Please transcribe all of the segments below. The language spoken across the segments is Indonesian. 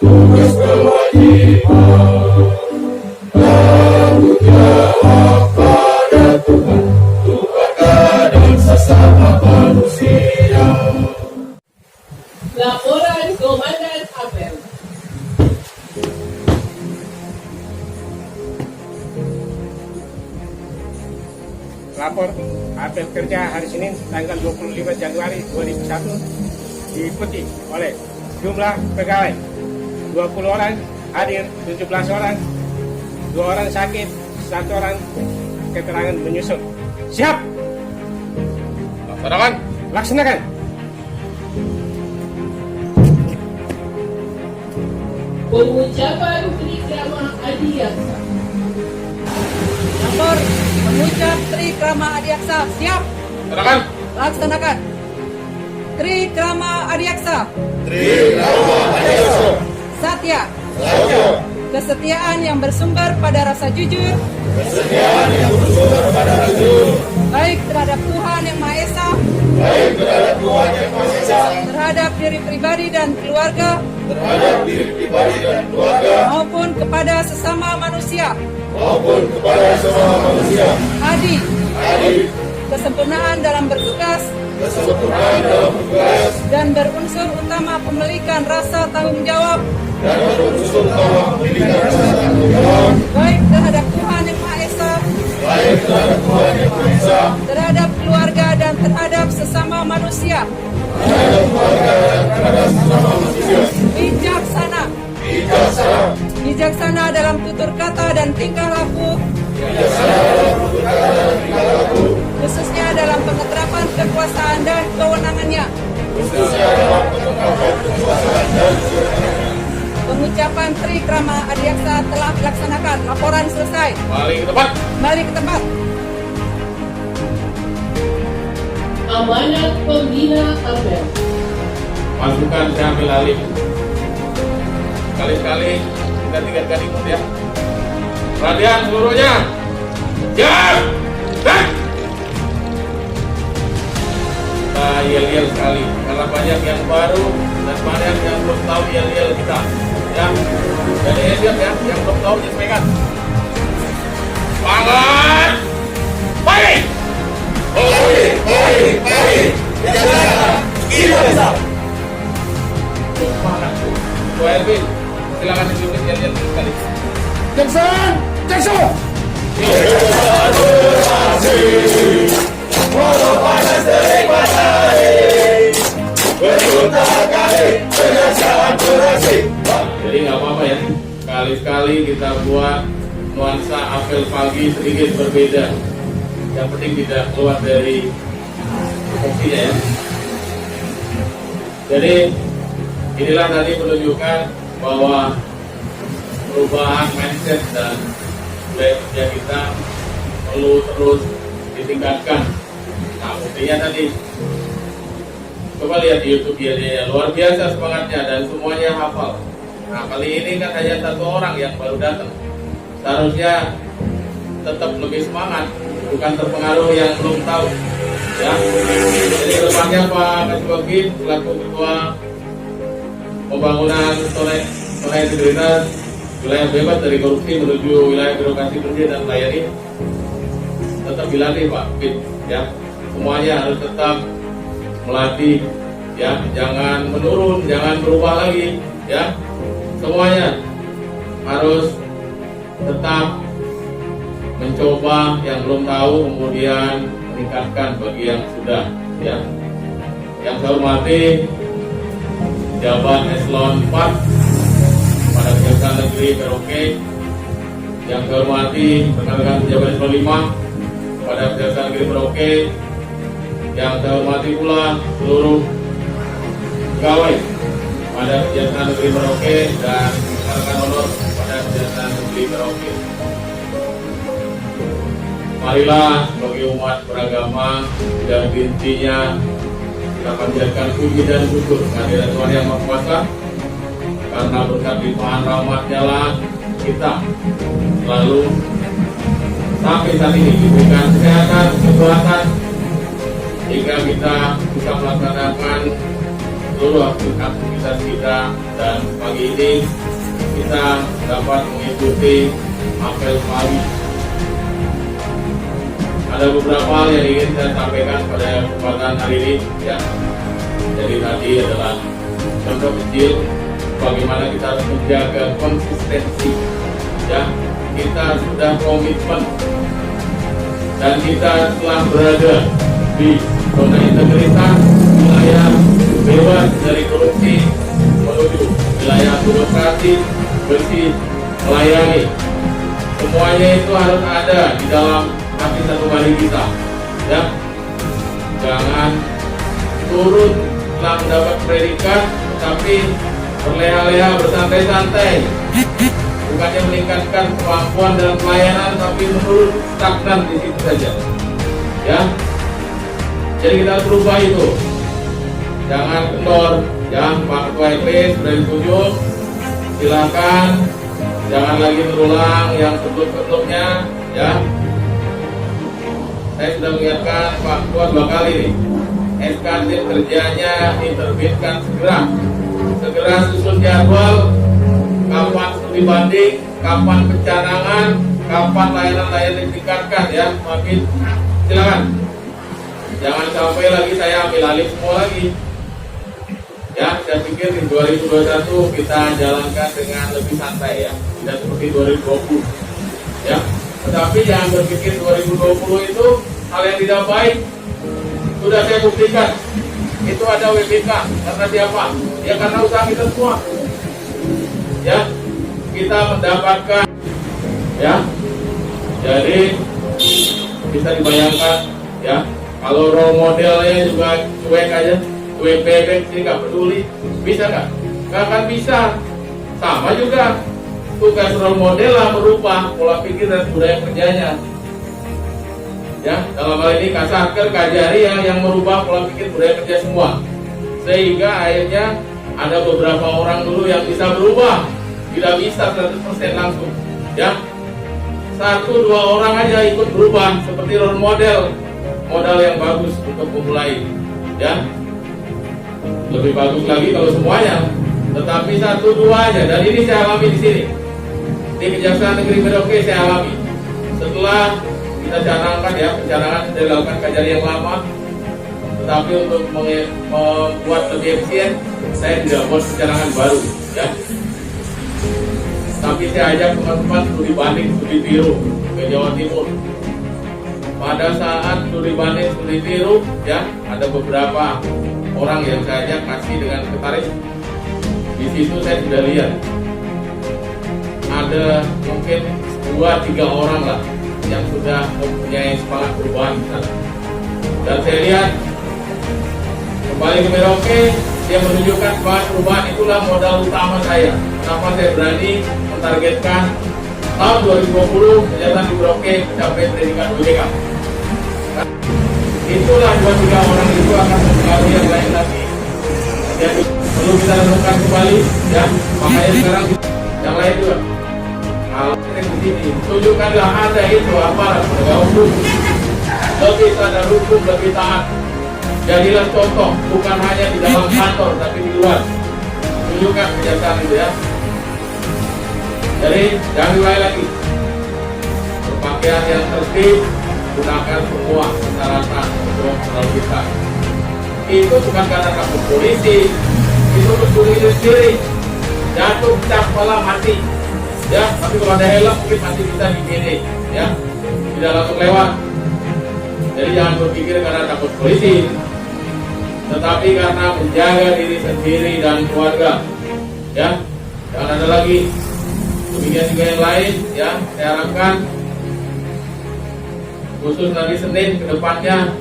tugas kewajiban. Tanggung jawab pada Tuhan, Tuhan dan sesama manusia. Laporan Komandan Apel. Lapor apel kerja hari Senin tanggal 25 Januari 2001 diikuti oleh jumlah pegawai 20 orang, hadir 17 orang, 2 orang sakit, 1 orang keterangan menyusul. Siap! Laksanakan! Laksanakan! Pengucapan Trikrama Adiaksa. Lapor mengucap Trikrama Adiaksa. Siap. Laksanakan! Laksanakan. Trikrama Adiaksa. Trikrama Adiaksa. Satya. Satya. Kesetiaan yang bersumber pada rasa jujur. Kesetiaan yang bersumber pada rasa jujur. Baik terhadap Tuhan Yang Maha Esa. Baik terhadap Tuhan Yang Maha Esa. Terhadap diri pribadi dan keluarga. Terhadap diri pribadi dan keluarga. Maupun kepada sesama manusia. Maupun kepada sesama manusia. Adi. Adil. Kesempurnaan dalam bertugas. Kesempurnaan dalam tugas. Dan berunsur utama pemilikan rasa tanggung jawab. Dan berunsur utama pemilikan rasa tanggung jawab. Baik terhadap Tuhan Yang Maha Esa. Baik terhadap Tuhan Yang Maha Esa. Terhadap keluarga dan terhadap sesama manusia. Terhadap keluarga dan terhadap sesama manusia. Bijaksana. Bijaksana. Bijaksana dalam tutur kata dan tingkah laku. Bijaksana dalam tutur kata dan tingkah laku. Khususnya dalam pengeterapan kekuasaan dan kewenangannya. Khususnya dalam penetapan kekuasaan dan kewenangan. Pengucapan Trikrama Adiaksa telah dilaksanakan. Laporan selesai. Balik ke tempat! Balik ke tempat. Amanat Pembina Apel. Pasukan saya ambil alih. Sekali-sekali kita 3 kali ya. Perhatian seluruhnya. Siap! Tek! Kita yel-yel sekali karena banyak yang baru dan banyak yang belum tahu yel-yel kita. Ya. Jadi siap ya, yang belum tahu nyesuaikan. Semangat! Baik! Baik, baik, baik. Bijaksana. Kita bisa. Semangat. Ketua RB, silakan ditunjuk yel-yel sekali. Jackson! Jackson! Kebebasan berhasil, walau panas terik matahari, berjuta kali penyelesaian berhasil. Jadi nggak apa-apa ya, kali-kali kita buat nuansa apel pagi sedikit berbeda. Yang penting tidak keluar dari fungsinya ya. Jadi inilah tadi menunjukkan bahwa perubahan mindset dan budaya kerja kita perlu terus ditingkatkan. Nah, buktinya tadi coba lihat di YouTube ya, luar biasa semangatnya dan semuanya hafal. Nah, kali ini kan hanya 1 orang yang baru datang. Seharusnya tetap lebih semangat, bukan terpengaruh yang belum tahu. Ya, jadi kedepannya Pak Ketua BIN selaku Ketua Pembangunan Soleh Integritas wilayah bebas dari korupsi menuju wilayah birokrasi bersih dan melayani, tetap dilatih Pak BIN. Ya, semuanya harus tetap melatih. Ya, jangan menurun, jangan berubah lagi. Ya, semuanya harus tetap mencoba yang belum tahu, kemudian meningkatkan bagi yang sudah. Ya, yang saya hormati jabat eselon 4 pada Kejaksaan Negeri Merauke, yang saya hormati rekan-rekan jabat eselon 5 pada Kejaksaan Negeri Merauke, yang saya hormati pula seluruh pegawai pada Kejaksaan Negeri Merauke dan rekan-rekan honor pada Kejaksaan Negeri Merauke. Marilah sebagai umat beragama dan intinya kita panjatkan puji dan syukur kehadirat Tuhan Yang Maha Kuasa, karena berkat limpahan rahmat-Nya lah kita selalu sampai saat ini diberikan kesehatan, kekuatan, hingga kita bisa melaksanakan seluruh aktivitas kita, dan pagi ini kita dapat mengikuti apel pagi. Ada beberapa hal yang ingin saya sampaikan pada kesempatan hari ini ya. Jadi tadi adalah contoh kecil bagaimana kita harus menjaga konsistensi ya. Kita sudah komitmen dan kita telah berada di zona integritas, wilayah bebas dari korupsi menuju wilayah demokrasi, bersih, melayani. Semuanya itu harus ada di dalam hati satu hari kita ya. Jangan turun setelah mendapat predikat tetapi berleha-leha, bersantai-santai, bukannya meningkatkan kemampuan dalam pelayanan tapi menurun, stagnan di situ saja ya. Jadi kita harus berubah itu. Jangan kendor ya. Pak Ketua RT sudah ditunjuk, silakan jangan lagi terulang yang sebelum-sebelumnya ya. Saya sudah mengingatkan Pak Ketua 2 kali nih, SKD kerjanya diterbitkan segera susun jadwal, kapan studi banding, kapan pencanangan, kapan layanan-layanan ditingkatkan ya. Makin silakan, jangan sampai lagi saya ambil alih semua lagi ya. Saya pikir di 2021 kita jalankan dengan lebih santai ya, tidak seperti 2020 ya. Tetapi jangan berpikir 2020 itu hal yang tidak baik. Sudah saya buktikan, itu ada WBK karena siapa? Ya karena usaha kita semua ya. Kita mendapatkan ya. Jadi bisa dibayangkan ya, kalau role modelnya juga cuek aja, cuek bebek, jadi nggak peduli, bisa nggak? Nggak akan bisa. Sama juga tugas role model lah merubah pola pikir dan budaya kerjanya ya. Dalam hal ini Kasatker, Kajari yang merubah pola pikir budaya kerja semua, sehingga akhirnya ada beberapa orang dulu yang bisa berubah, tidak bisa 100% langsung ya. 1-2 orang aja ikut berubah seperti role model yang bagus untuk memulai ya. Lebih bagus lagi kalau semuanya, tetapi 1-2 aja. Dan ini saya alami di sini di Kejaksaan Negeri Merauke, saya alami setelah kita canangkan ya, pencanangan sudah dilakukan Kajari yang lama, tetapi untuk membuat lebih efisien saya tidak buat pencanangan baru ya. Tapi saya ajak teman-teman studi banding, studi tiru ke Jawa Timur. Pada saat studi banding, studi tiru ya, ada beberapa orang yang saya ajak kasih dengan ketarik. Di situ saya sudah lihat ada mungkin 2-3 orang lah yang sudah mempunyai semangat perubahan di sana. Dan saya lihat kembali ke Merauke, dia menunjukkan semangat perubahan. Itulah modal utama saya. Kenapa saya berani mentargetkan tahun 2020 Kejaksaan di Merauke mencapai predikat WBK. Itulah 2-3 orang itu akan mempengaruhi yang lain lagi. Jadi perlu kita renungkan kembali ya. Makanya sekarang yang lain juga hal yang begini, tunjukkanlah Anda itu aparat penegak hukum, lebih sadar hukum, lebih taat. Jadilah contoh, bukan hanya di dalam kantor tapi di luar. Tunjukkan kejaksaan itu ya. Jadi jangan diulangi lagi. Berpakaian yang tertib, gunakan semua persyaratan untuk menolong kita. Itu bukan karena takut polisi, itu untuk diri sendiri. Jatuh, cap, malah mati. Ya, tapi kalau ada helm mungkin masih bisa digini, ya, tidak langsung lewat. Jadi jangan berpikir karena takut polisi, tetapi karena menjaga diri sendiri dan keluarga, ya. Jangan ada lagi. Demikian juga yang lain, ya. Saya harapkan khusus nanti Senin ke depannya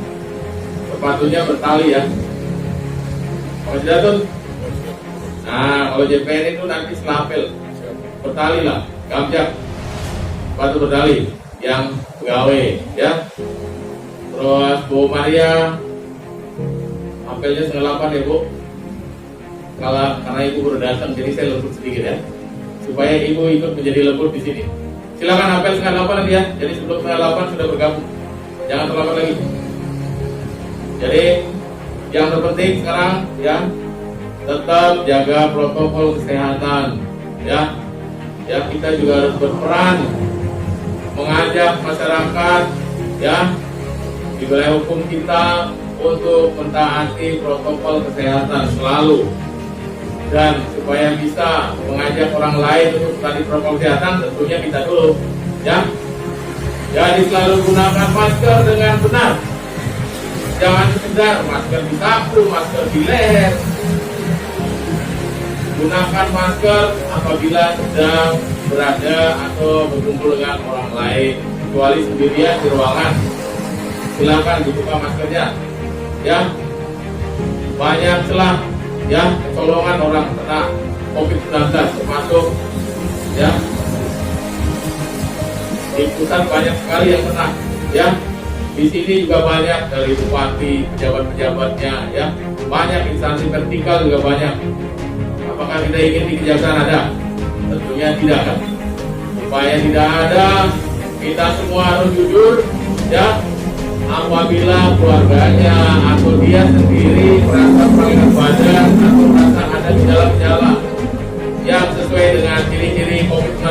sepatunya bertali ya. Mas Datun. Nah, kalau JPN itu nanti selapel. Bertali lah, gamjak, sepatu bertali yang pegawai ya. Terus Bu Maria, apelnya 9:08 ya Bu. Karena Ibu baru datang, jadi saya lembut sedikit ya, supaya Ibu ikut menjadi lembut di sini. Silakan apel 9:08 nanti ya. Jadi sebelum 9:08 sudah bergabung, jangan terlambat lagi. Jadi yang terpenting sekarang ya, tetap jaga protokol kesehatan, ya. Ya, kita juga harus berperan mengajak masyarakat, ya, di wilayah hukum kita untuk mentaati protokol kesehatan selalu. Dan supaya bisa mengajak orang lain untuk mentaati protokol kesehatan, tentunya kita dulu, ya. Jadi selalu gunakan masker dengan benar. Jangan sekedar masker di saku, masker di leher. Gunakan masker apabila sedang berada atau berkumpul dengan orang lain, kecuali sendirian di ruangan. Silakan dibuka maskernya, ya. Banyak celah, ya, kecolongan orang kena COVID-19, termasuk, ya, di pusat banyak sekali yang kena, ya. Di sini juga banyak dari bupati, pejabat-pejabatnya, ya. Banyak instansi vertikal juga banyak. Apakah kita ingin di kejaksaan ada? Tentunya tidak, kan? Supaya tidak ada, kita semua harus jujur, ya. Apabila keluarganya atau dia sendiri merasa perangan badan atau merasa ada gejala-gejala yang sesuai dengan ciri-ciri COVID-19,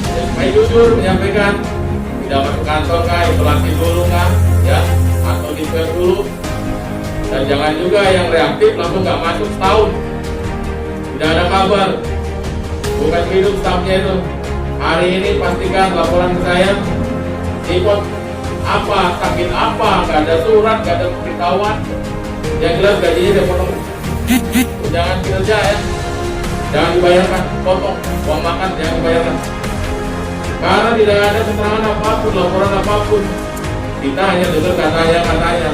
supaya jujur menyampaikan, tidak masuk kantor kah, isolasi dulu kah, ya, atau di swab dulu. Dan jangan juga yang reaktif langsung nggak masuk setahun, tidak ada kabar, bukan hidup stafnya itu. Hari ini pastikan laporan ke saya, ikut apa, sakit apa, nggak ada surat, nggak ada pemberitahuan, yang jelas gajinya dia potong. Jangan kerja, ya, jangan dibayarkan, potong uang makan, jangan dibayarkan. Karena tidak ada keterangan apapun, laporan apapun, kita hanya dengar katanya.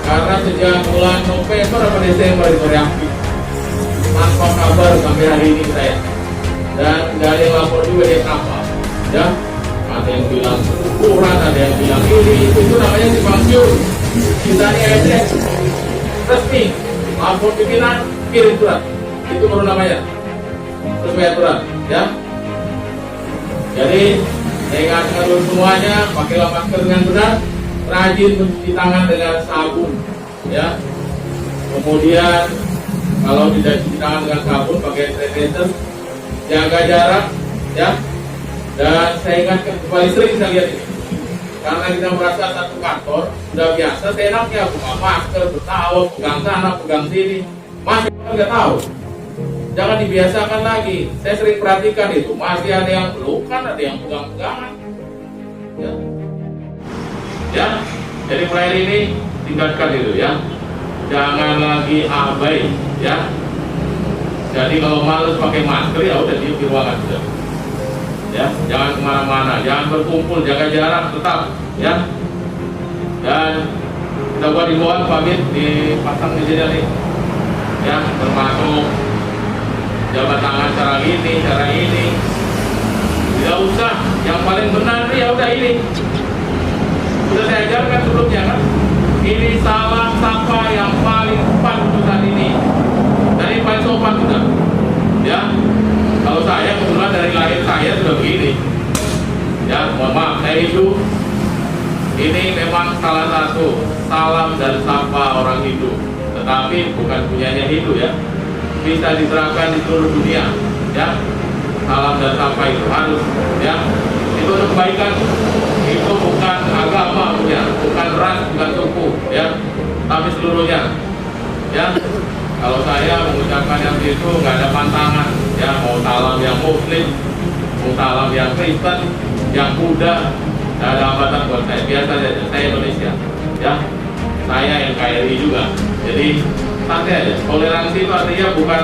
Karena sejak bulan November atau Desember itu reaktif, tanpa kabar sampai hari ini saya, dan nggak ada yang lapor juga dia kenapa, ya. Ada yang bilang ukuran, ada yang bilang ini, itu namanya simpang siur. Kita ini aja resmi, lapor pimpinan, kirim surat, itu baru namanya sesuai aturan, ya. Jadi saya ingatkan dulu semuanya, pakailah masker dengan benar, rajin mencuci tangan dengan sabun, ya. Kemudian kalau tidak cuci tangan dengan sabun, pakai sanitizer, jaga jarak, ya. Dan saya ingatkan kembali, sering saya lihat ini, karena kita merasa satu kantor sudah biasa, seenaknya buka masker, bertawa, pegang sana, pegang sini, masih nggak tahu. Jangan dibiasakan lagi. Saya sering perhatikan itu, masih ada yang pelukan, ada yang pegang-pegangan, ya. Ya, jadi mulai hari ini tingkatkan itu, ya. Jangan lagi abai, ya. Jadi kalau malas pakai masker, ya udah diam di ruangan sudah. Ya, jangan kemana-mana, jangan berkumpul, jaga jarak tetap, ya. Dan kita buat himbauan pamit dipasang di sini nih, ya, termasuk jabat tangan cara ini, tidak usah. Yang paling benar nih, ya udah ini. Sudah saya ajarkan sebelumnya, kan. Ini salam sapa yang paling tepat untuk saat ini, dan ini paling sopan sudah, ya. Kalau saya kebetulan dari lahir saya sudah begini, ya. Mohon maaf, saya Hindu. Ini memang salah satu salam dan sapa orang Hindu, tetapi bukan punyanya Hindu, ya. Bisa diterapkan di seluruh dunia, ya. Salam dan sapa itu harus, ya. Itu untuk kebaikan. Itu bukan agama punya, bukan ras, bukan suku, ya. Tapi seluruhnya, ya. Kalau saya mengucapkan yang itu nggak ada pantangan, ya. Mau salam yang Muslim, mau salam yang Kristen, yang Buddha, nggak ada hambatan buat saya. Biasa saja, saya Indonesia, ya. Saya yang KRI juga. Jadi santai aja. Toleransi itu artinya bukan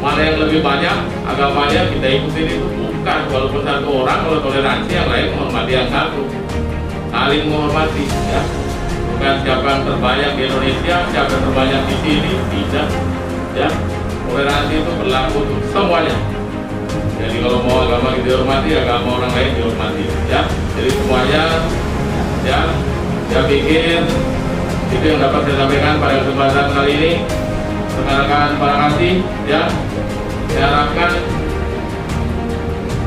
mana yang lebih banyak agamanya kita ikutin, itu bukan. Walaupun satu orang, kalau toleransi yang lain menghormati yang satu, saling menghormati, ya. Bukan siapa yang terbanyak di Indonesia, siapa yang terbanyak di sini, tidak, ya. Toleransi itu berlaku untuk semuanya. Jadi kalau mau agama kita dihormati, agama orang lain dihormati, ya. Jadi semuanya, ya. Saya pikir itu yang dapat saya sampaikan pada kesempatan kali ini. Rekan-rekan para kasih, ya. Saya harapkan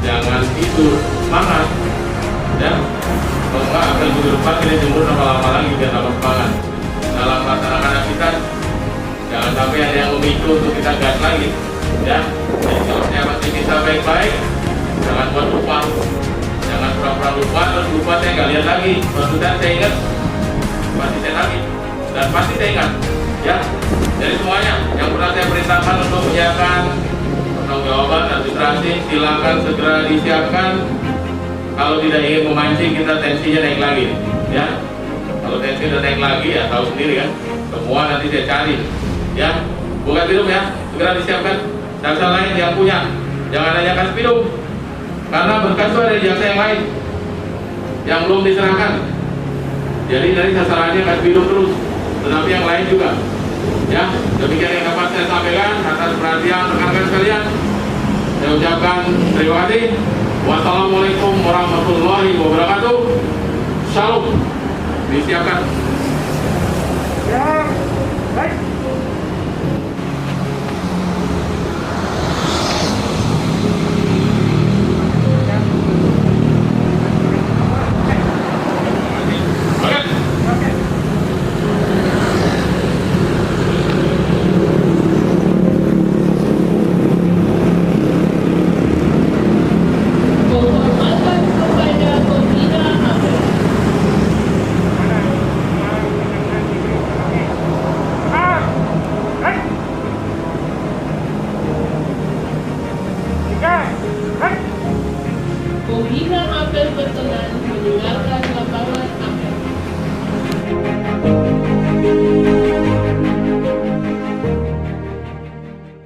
jangan tidur semangat, ya. Kalau enggak akan minggu depan kita jemur lama-lama lagi biar tambah semangat. dalam melaksanakan aktivitas. Jangan sampai ada yang memicu untuk kita gas lagi, ya. Jadi kalau saya masih bisa baik-baik, jangan buat lupa, jangan pura-pura lupa, terus lupa saya nggak lihat lagi. Maksudnya saya ingat, pasti saya lagi, dan pasti saya ingat, ya. Jadi semuanya yang pernah saya perintahkan untuk menyiapkan pertanggungjawaban administrasi, silakan segera disiapkan. Kalau tidak ingin memancing kita tensinya naik lagi, ya. Kalau tensi udah naik lagi ya tahu sendiri kan. Semua nanti saya cari, ya. Bukan minum ya, segera disiapkan. Jaksa lain yang punya, jangan hanya kasih minum, karena berkas itu ada di jaksa yang lain yang belum diserahkan. Jadi dari sasarannya kasih minum terus, tetapi yang lain juga. Ya, demikian yang dapat saya sampaikan atas perhatian rekan-rekan sekalian. Saya ucapkan terima kasih. Wassalamualaikum warahmatullahi wabarakatuh. Shalom. Disiapkan. Ya, baik.